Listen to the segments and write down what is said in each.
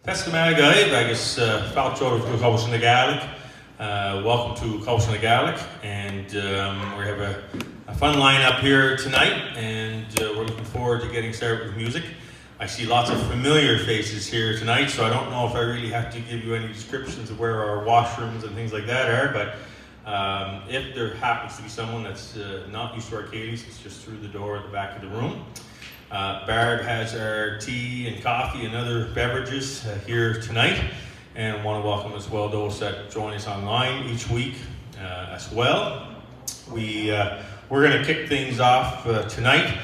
Pestamagaib, agus Falchor of Cobbles na Gaelic. Welcome to Cobbles na Gaelic, and we have a fun lineup here tonight, and we're looking forward to getting started with music. I see lots of familiar faces here tonight, so I don't know if I really have to give you any descriptions of where our washrooms and things like that are, but if there happens to be someone that's not used to Arcadies, it's just through the door at the back of the room. Barb has our tea and coffee and other beverages here tonight, and I want to welcome as well those that join us online each week as well. We're going to kick things off tonight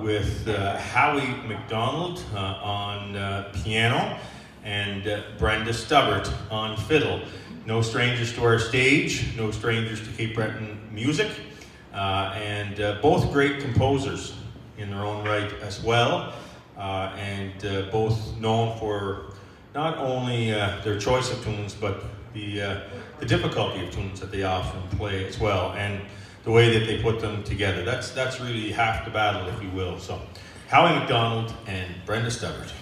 with Howie MacDonald on piano and Brenda Stubbert on fiddle. No strangers to our stage, no strangers to Cape Breton music, and both great composers in their own right as well, and both known for not only their choice of tunes, but the difficulty of tunes that they often play as well, and the way that they put them together. That's really half the battle, if you will. So, Howie MacDonald and Brenda Stubbert.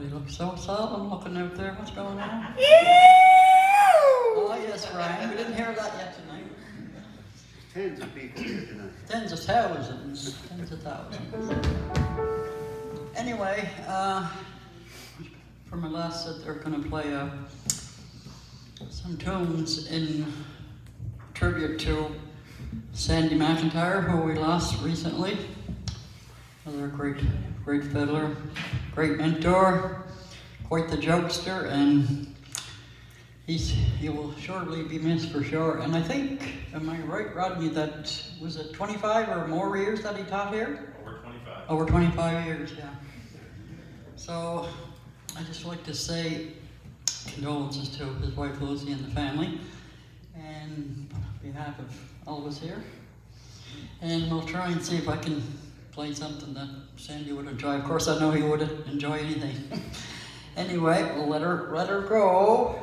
Everybody looks so solemn looking out there. What's going on? Oh, yes, Ryan. We didn't hear that yet tonight. Tens of people here tonight. Tens of thousands. Tens of thousands. Anyway, for my last set, they're going to play some tunes in tribute to Sandy McIntyre, who we lost recently. Another great fiddler, great mentor, quite the jokester, and he will surely be missed for sure. And I think, am I right, Rodney, that was it 25 or more years that he taught here? Over 25. Over 25 years, yeah. So I just like to say condolences to his wife Lucy and the family, and on behalf of all of us here. And we'll try and see if I can play something that Sandy would enjoy. Of course, I know he would enjoy anything. Anyway, we'll let her go.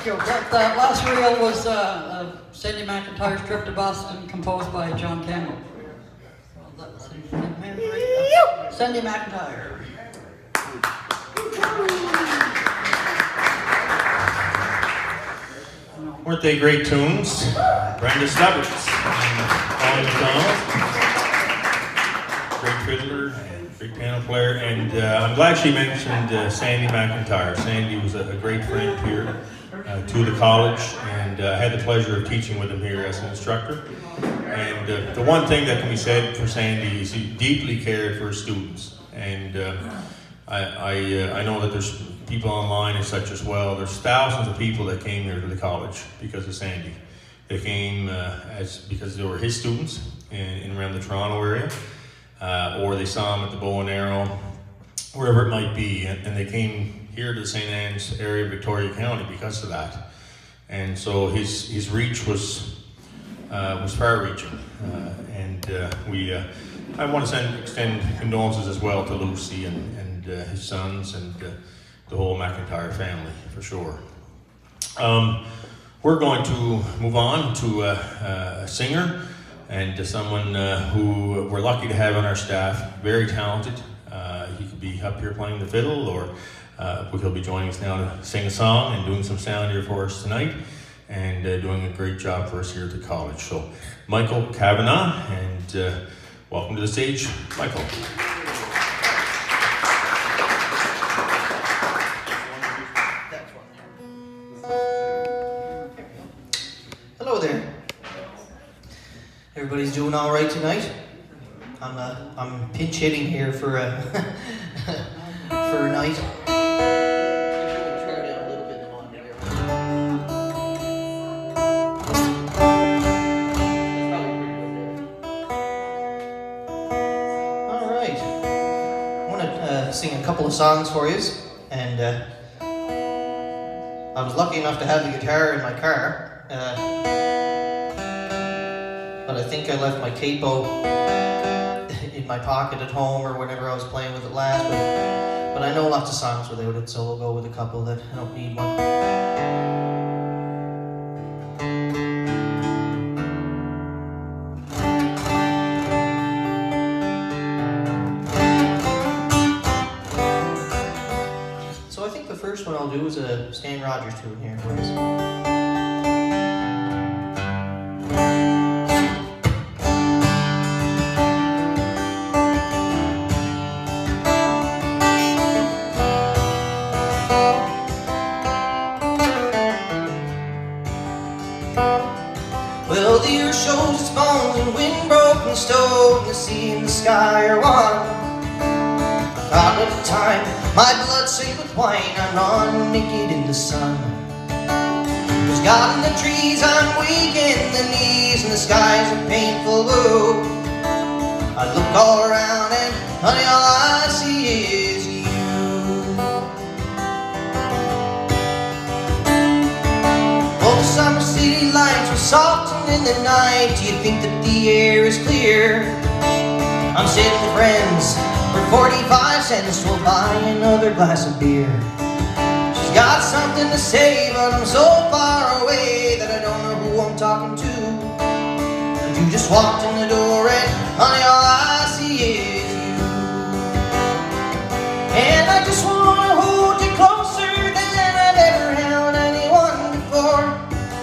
Thank you. That last reel was Sandy McIntyre's Trip to Boston, composed by John Campbell. So that was Sandy McIntyre. Weren't they great tunes? Brenda Stubbert, Howie MacDonald, great fiddler, and great piano player, and I'm glad she mentioned Sandy McIntyre. Sandy was a great friend here to the college, and I had the pleasure of teaching with him here as an instructor. And the one thing that can be said for Sandy is he deeply cared for his students, and I know that there's people online and such as well. There's thousands of people that came here to the college because of Sandy. They came because they were his students in around the Toronto area, or they saw him at the Bow and Arrow, wherever it might be, and they came here to the St. Anne's area of Victoria County because of that. And so his reach was far-reaching, and I want to extend condolences as well to Lucy and his sons and the whole McIntyre family, for sure. We're going to move on to a singer and to someone who we're lucky to have on our staff, very talented. He could be up here playing the fiddle, or he'll be joining us now to sing a song and doing some sound here for us tonight, and doing a great job for us here at the college. So, Michael Cavanaugh, and welcome to the stage, Michael. Hello there. Everybody's doing all right tonight? I'm pinch hitting here for a for a night. All right. I want to sing a couple of songs for you, and I was lucky enough to have the guitar in my car. But I think I left my capo in my pocket at home or whenever I was playing with it last. But I know lots of songs without it, so we'll go with a couple that don't need one. So I think the first one I'll do is a Stan Rogers tune here for us. Well, the earth shows its bones and wind-broken stone. The sea and the sky are one. God at a time, my blood stained with wine. I run naked in the sun. There's God in the trees, I'm weak in the knees, and the sky's a painful blue. I look all around and, honey, all I see is you. Oh, the summer city lights were softened in the night. Do you think that the air is clear? I'm sitting with friends for 45 cents. We'll buy another glass of beer. She's got something to say, but I'm so far away that I don't know who I'm talking to. And you just walked in the door and, honey, all I see is you. And I just want to hold you closer than I've ever held anyone before.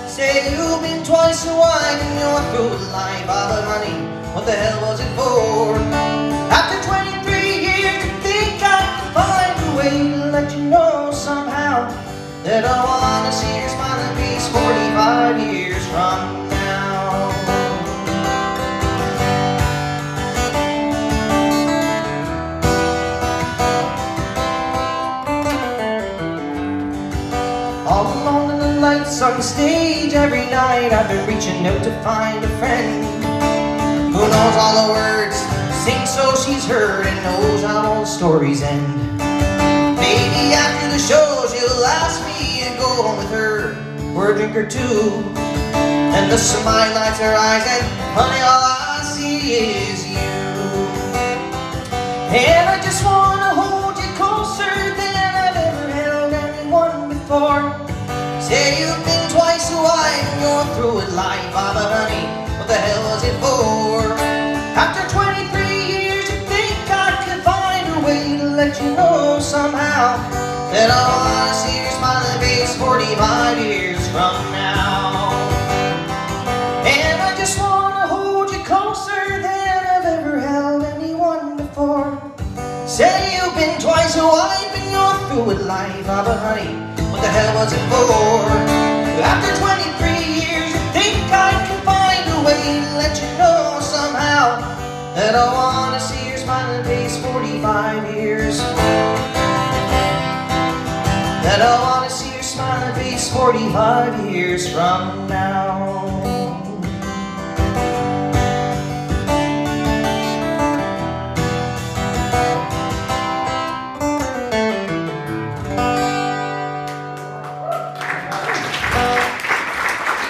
Say you've been twice so wide in your through life. Ah, but honey, what the hell was it for? After 23 years, you think I can find a way to let you know somehow that I want to see your smiling face 45 years from now. All alone in the lights on the stage every night, I've been reaching out to find a friend who knows all the words, sings so she's heard, and knows how all the stories end. Maybe after the show she'll ask me to go home with her for a drink or two, and the smile lights her eyes, and honey, all I see is you. And I just want to hold you closer than I've ever held anyone before. Say you've been twice so wide and you're through with life. Ah, but honey, what the hell was it for? After 23 years, you think I could find a way to let you know somehow that I wanna see your smiling face 45 years from now. And I just wanna hold you closer than I've ever held anyone before. Say you've been twice a wife and you're through with life. Ah, but honey, what the hell was it for? After 23 years, you think I can find a way to let you know somehow that I wanna see your smiling face 45 years. That I wanna see your smiling face 45 years from now.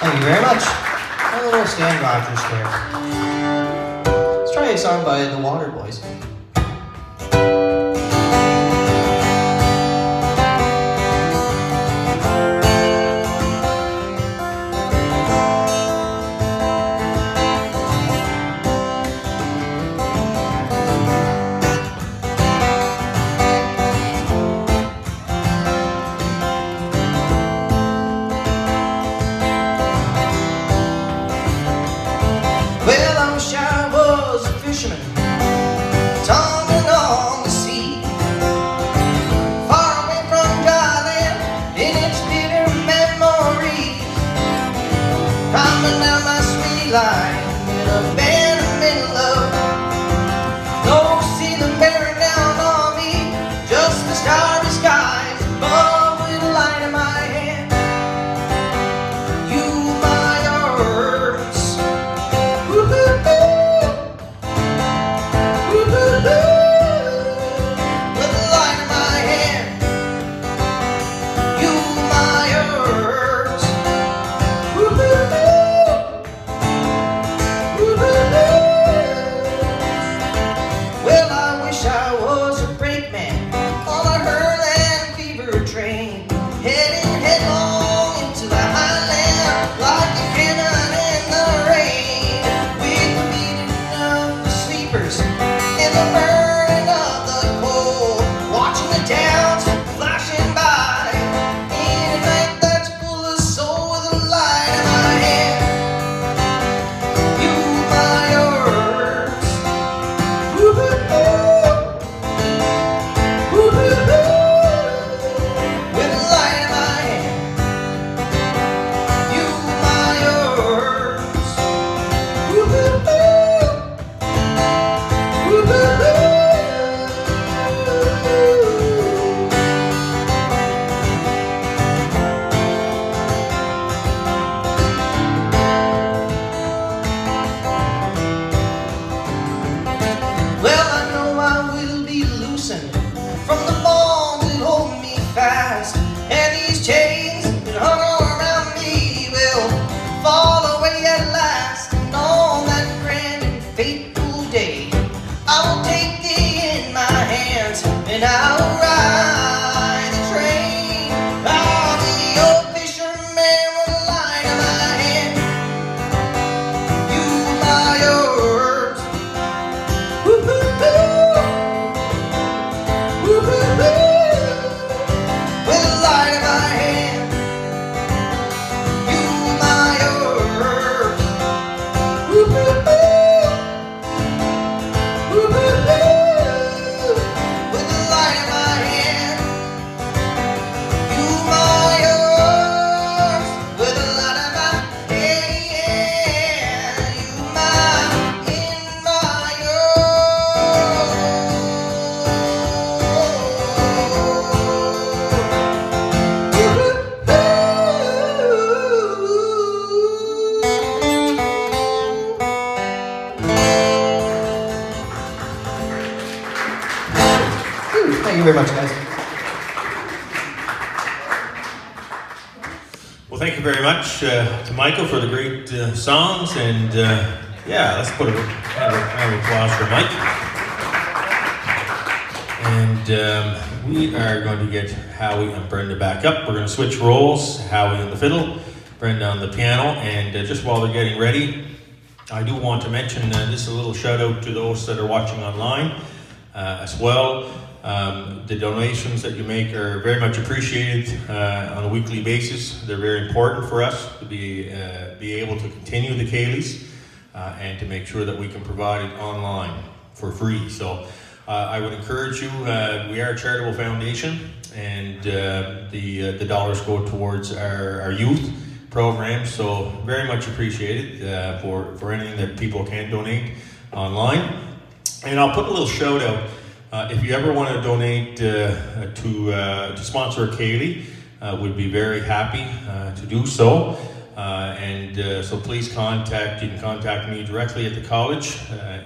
Thank you very much. A little Stan Rogers there. Let's try a song by the Waterboys. Thank you very much, guys. Well, thank you very much to Michael for the great songs, and yeah, let's put a round of applause for Mike. And we are going to get Howie and Brenda back up. We're going to switch roles, Howie on the fiddle, Brenda on the piano, and just while they're getting ready, I do want to mention just a little shout out to those that are watching online as well. The donations that you make are very much appreciated on a weekly basis. They're very important for us to be able to continue the Ceilidhs and to make sure that we can provide it online for free. So I would encourage you, we are a charitable foundation, and the dollars go towards our youth programs, so very much appreciated for anything that people can donate online. And I'll put a little shout out, if you ever want to donate to sponsor a Ceilidh, we'd be very happy to do so. So please you can contact me directly at the college,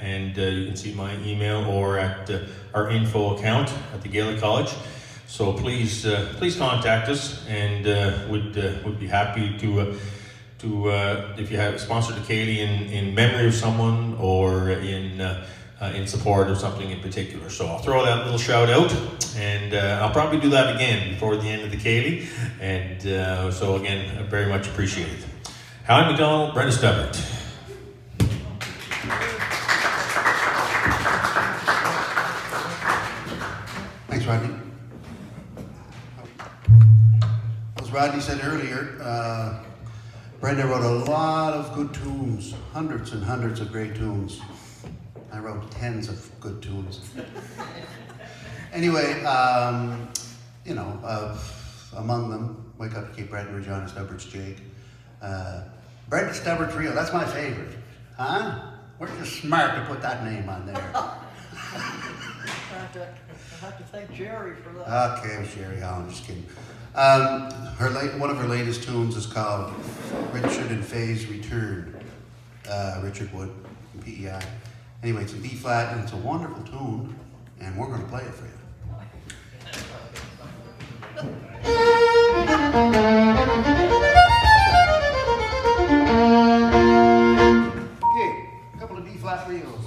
and you can see my email or at our info account at the Gaelic College. So please contact us, and would be happy to if you have sponsored a Ceilidh in memory of someone or in support of something in particular. So I'll throw that little shout out, and I'll probably do that again before the end of the Ceilidh. And so again, very much appreciated. Howie MacDonald, Brenda Stubbert. Thanks, Rodney. As Rodney said earlier, Brenda wrote a lot of good tunes, hundreds and hundreds of great tunes. I wrote tens of good tunes. Anyway, among them, Wake Up to Cape Bradbury, John Stubbert's Jake. Brenda Stubbert's Real, that's my favorite. Huh? We're just smart to put that name on there. I have to thank Jerry for that. Okay, Sherry, I'm just kidding. One of her latest tunes is called Richard and Faye's Return. Richard Wood, PEI. Anyway, it's in B flat, and it's a wonderful tune, and we're going to play it for you. Okay, a couple of B flat reels.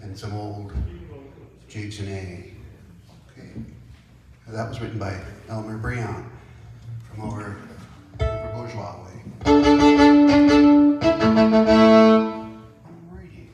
and some old jigs in A. Okay. That was written by Elmer Breon from over Bourgeois way. Alrighty.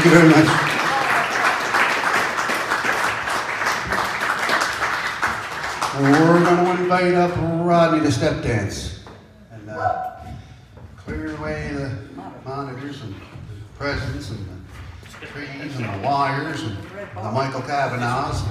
you very much. We're going to invite up Rodney to step dance and clear away the monitors and presents and the trees and the wires and the Michael Cavanaughs.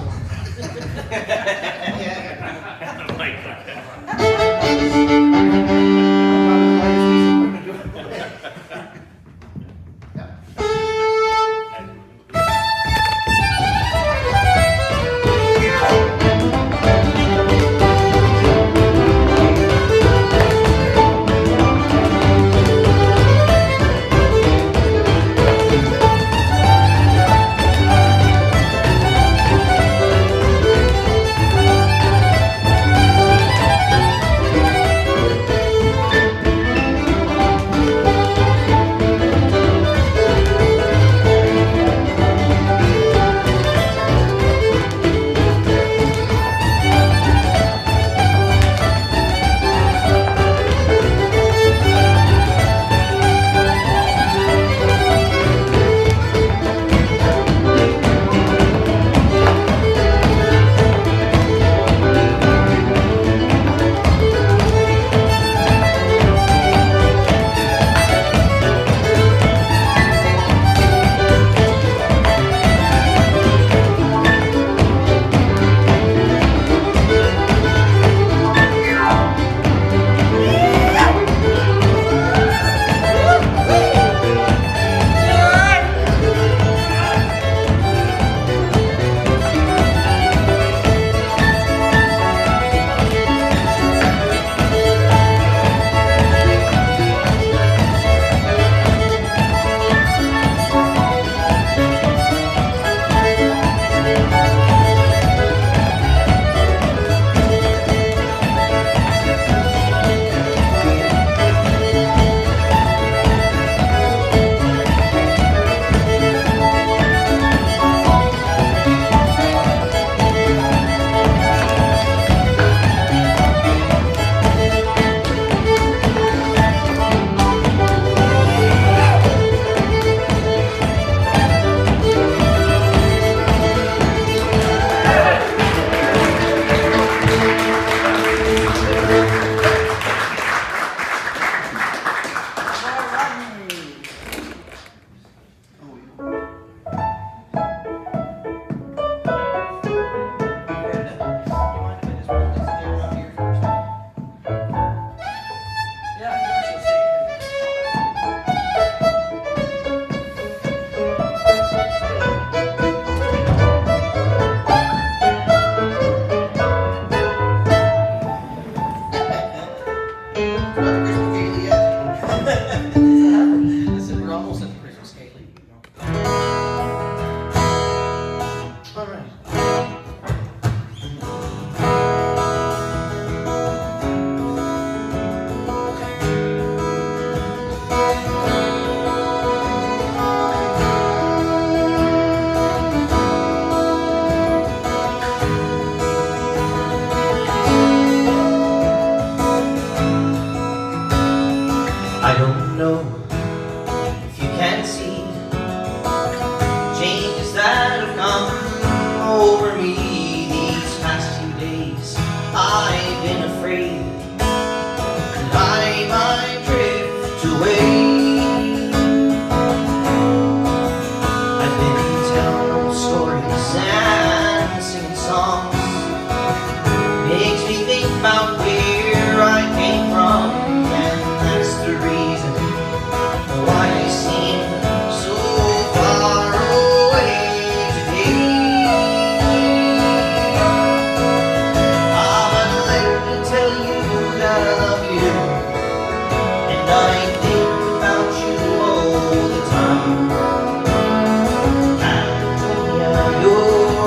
You're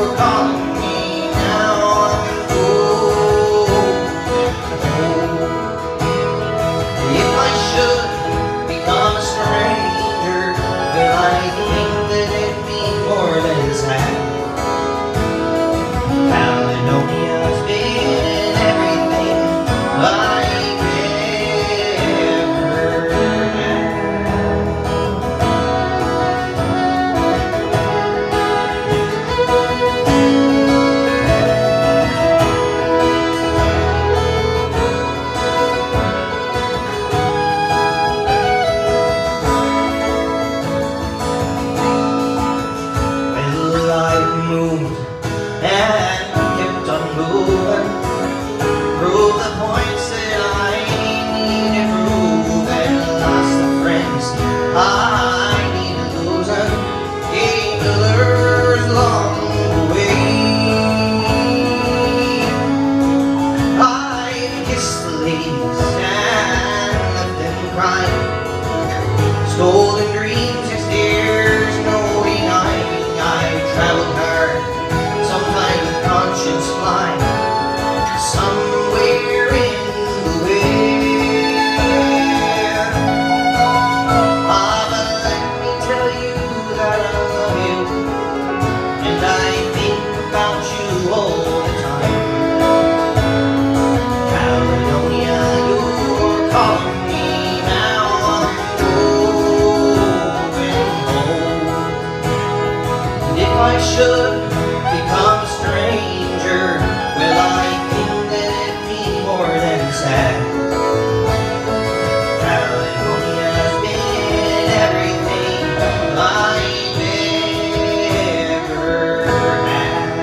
if I should become a stranger, will I think that it'd be more than sad? California has been everything I've ever had.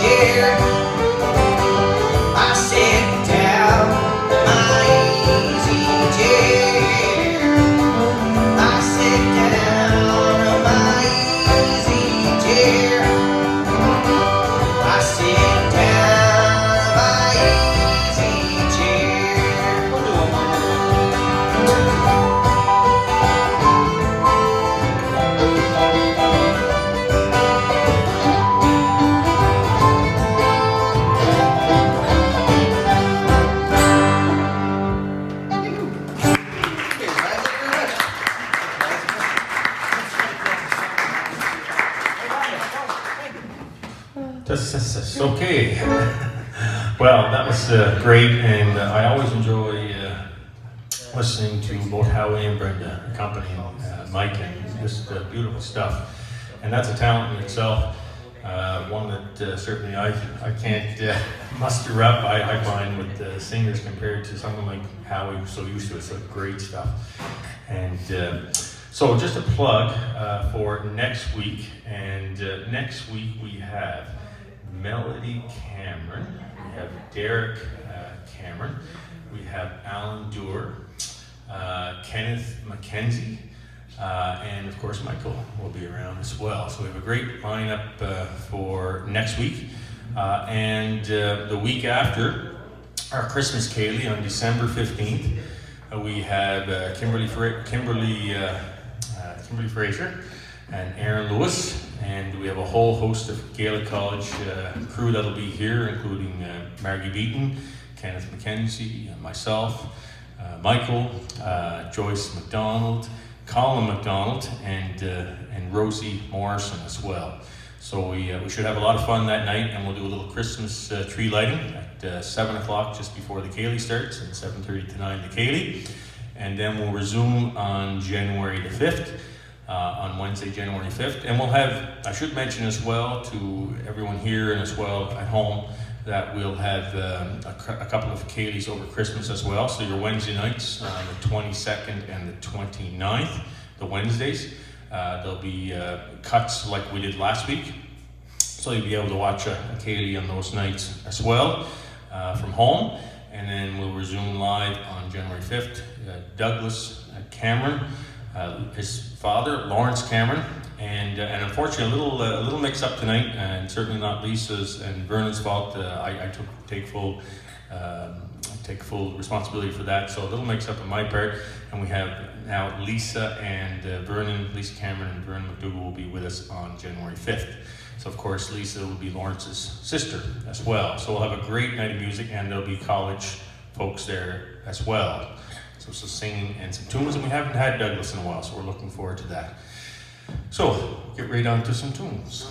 chair. I sit down in my easy chair. I sit down in my easy chair. I sit down in my easy chair. We'll do one more. Okay. Well, that was great, and I always enjoy listening to both Howie and Brenda accompanying Mike, and just beautiful stuff. And that's a talent in itself, one that certainly I can't muster up. I find with singers compared to someone like Howie, who's so used to it. So great stuff. And so just a plug for next week, and next week we have Melody Cameron, we have Derek Cameron, we have Alan Doer, Kenneth McKenzie, and of course Michael will be around as well. So we have a great lineup for next week. And the week after, our Christmas Ceilidh on December 15th, we have Kimberly Fraser and Aaron Lewis, and we have a whole host of Gaelic College crew that'll be here, including Margie Beaton, Kenneth McKenzie, myself, Michael, Joyce MacDonald, Colin MacDonald, and Rosie Morrison as well. So we should have a lot of fun that night, and we'll do a little Christmas tree lighting at 7 o'clock just before the Ceilidh starts, and 7:30 to 9 the Ceilidh. And then we'll resume on January the 5th. On Wednesday, January 5th. And we'll have, I should mention as well to everyone here and as well at home, that we'll have a couple of Ceilidhs over Christmas as well. So your Wednesday nights, the 22nd and the 29th, the Wednesdays, there'll be cuts like we did last week. So you'll be able to watch a Ceilidh on those nights as well from home. And then we'll resume live on January 5th. Douglas Cameron, his father, Lawrence Cameron, and unfortunately a little mix up tonight, and certainly not Lisa's and Vernon's fault. I take full responsibility for that. So a little mix up on my part, and we have now Lisa and Lisa Cameron and Vernon McDougall will be with us on January 5th. So of course Lisa will be Lawrence's sister as well. So we'll have a great night of music, and there'll be college folks there as well. So singing and some tunes, and we haven't had Douglas in a while, so we're looking forward to that. So, get right on to some tunes.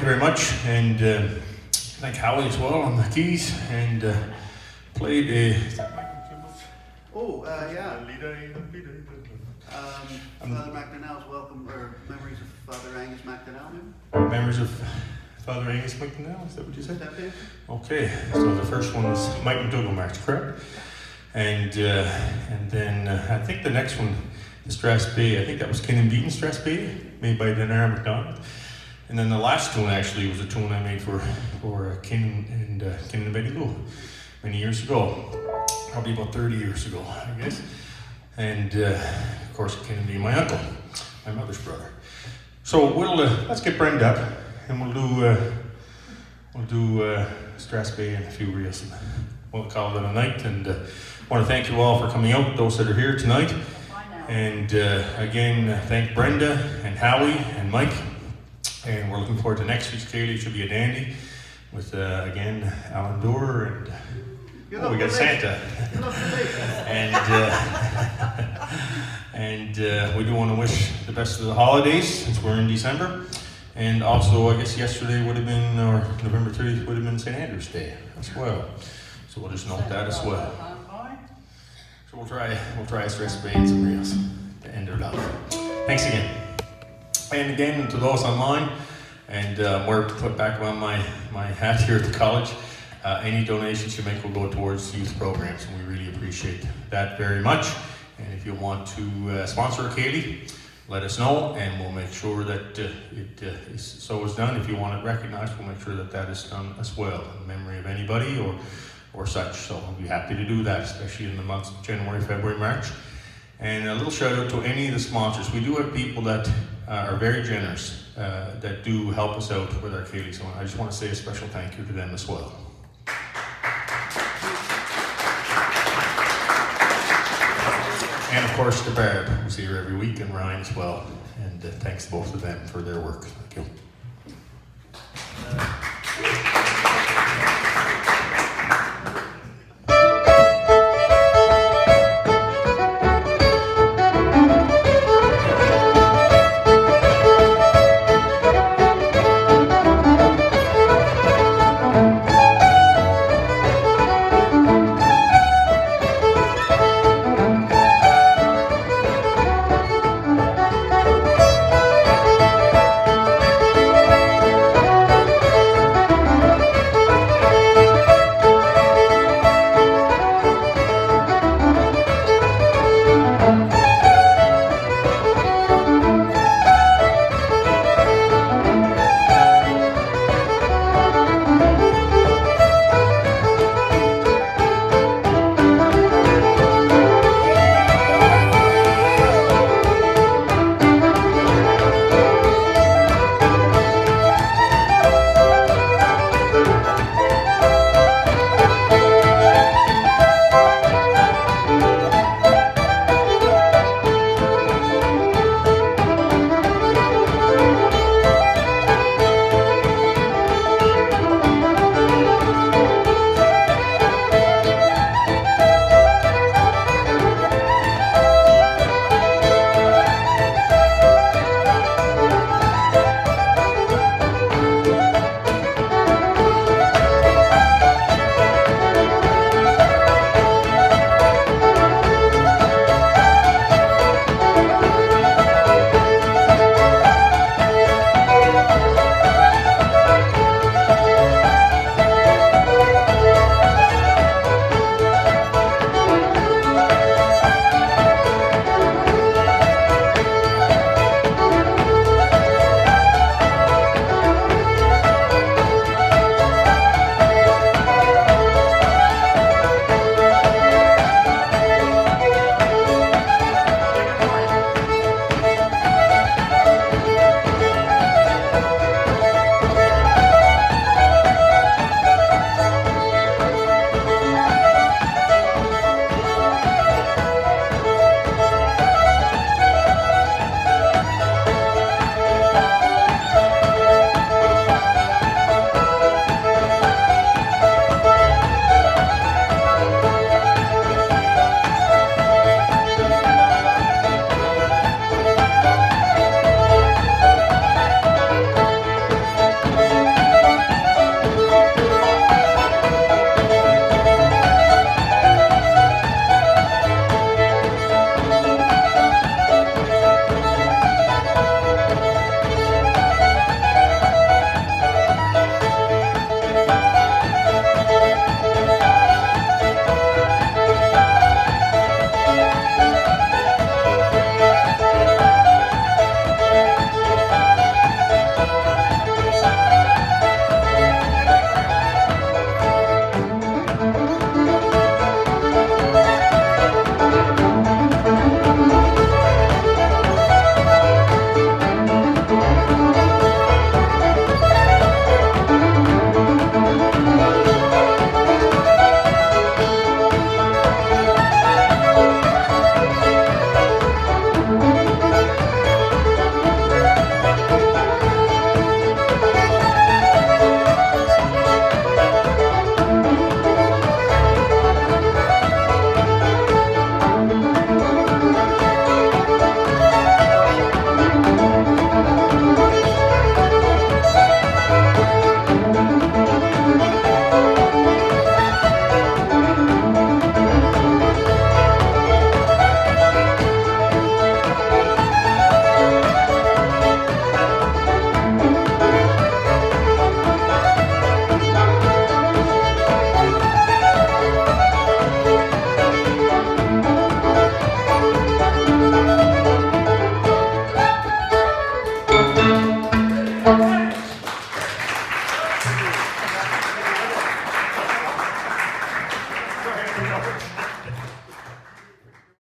you very much, and thank Howie as well on the keys, and played a. Oh, yeah. Father MacDonald's welcome, or memories of Father Angus MacDonald, maybe? Memories of Father Angus McIntyre, is that what you said? That big? Okay, so the first one was Mike McDougall March, correct? And then I think the next one, the Strass Bay, I think that was Ken Beaton Strass Bay, made by Brenda MacDonald. And then the last tune actually was a tune I made for Ken and Betty Lou many years ago, probably about 30 years ago, I guess. And of course, Ken being my uncle, my mother's brother. So let's get Brenda up, and we'll do Strass Bay and a few reels, and we'll call it a night. And I want to thank you all for coming out, those that are here tonight. And again, thank Brenda and Howie and Mike. And we're looking forward to next week's Ceilidh. It should be a dandy with again Alan Doer and we got Santa. and we do want to wish the best of the holidays since we're in December. And also, I guess yesterday would have been, or November 30th would have been St. Andrew's Day as well. So we'll just note that as well. So we'll try a Strass Bay and some reels to end it up. Thanks again. And again, to those online, and where to put back on my hat here at the college, any donations you make will go towards youth programs, and we really appreciate that very much. And if you want to sponsor a Ceilidh, let us know, and we'll make sure that so is done. If you want it recognized, we'll make sure that that is done as well, in memory of anybody or such. So I'll be happy to do that, especially in the months of January, February, March. And a little shout out to any of the sponsors. We do have people that are very generous, that do help us out with our Ceilidh. So I just want to say a special thank you to them as well. And of course to Barb, who's here every week, and Ryan as well. And thanks to both of them for their work. Thank you.